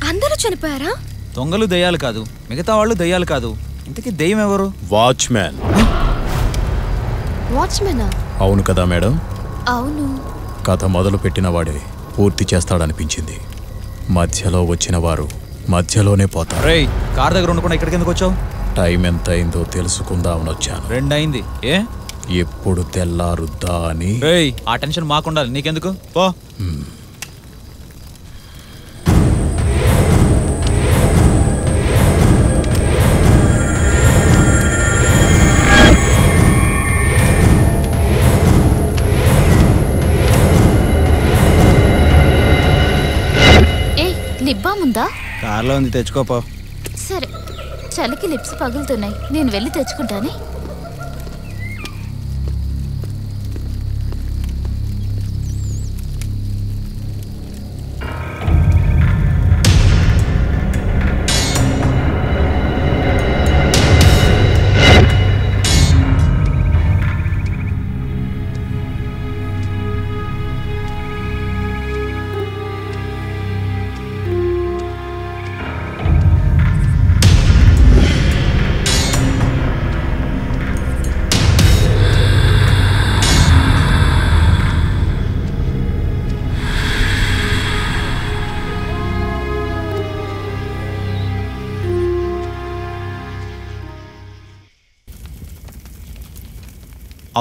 అందరూ చనిపోయారా? దొంగలు దయ్యాలు కాదు, మిగతా వాళ్ళు దయ్యాలు కాదు. ఇంతకీ దయ్యం ఎవరు? వాచ్మ్యాన్. వాచ్మెనా? అవును కదా మేడం. అవును. కథ మొదలు పెట్టిన వాడే పూర్తి చేస్తాడనిపించింది. మధ్యలో వచ్చిన వారు మధ్యలోనే పోతారు. రేయ్, కార్ దగ్గర ఉండకుండా ఇక్కడికి ఎందుకు వచ్చావు? టైం ఎంత అయిందో తెలుసుకుందామని వచ్చాను. 2 అయింది. ఏ ఎప్పుడు తెల్లారుద్దా అని. రేయ్, ఆ టెన్షన్ మాకుండాలి, నీకెందుకు? పో. లిప్ బామ్ ఉందా? కార్లో ఉంది, తెచ్చుకోపో. సరే, చలికి లిప్స్ పగులుతున్నాయి, నేను వెళ్ళి తెచ్చుకుంటానే.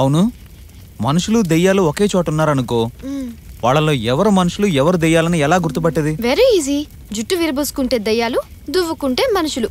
అవును, మనుషులు దెయ్యాలు ఒకే చోట ఉన్నారనుకో, వాళ్ళలో ఎవరు మనుషులు ఎవరు దెయ్యాలని ఎలా గుర్తుపట్టేది? Very easy. జుట్టు విరబోసుకుంటే దయ్యాలు, దువ్వుకుంటే మనుషులు.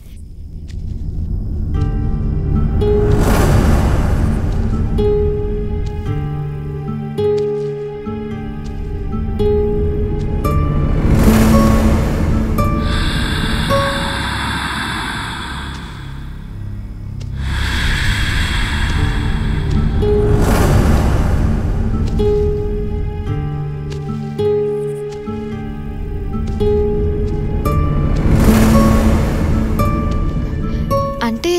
అంటే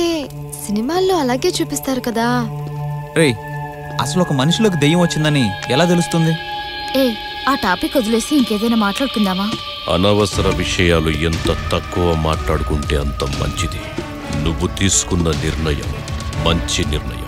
సినిమాల్లో అలాగే చూపిస్తారు కదా. రేయ్, అసలు ఒక మనిషిలోకి దెయ్యం వచ్చిందని ఎలా తెలుస్తుంది? ఆ టాపిక్ వదిలేసి ఇంకేదైనా మాట్లాడుకుందామా? అనవసర విషయాలు ఎంత తక్కువ మాట్లాడుకుంటే అంత మంచిది. నువ్వు తీసుకున్న నిర్ణయం మంచి నిర్ణయం.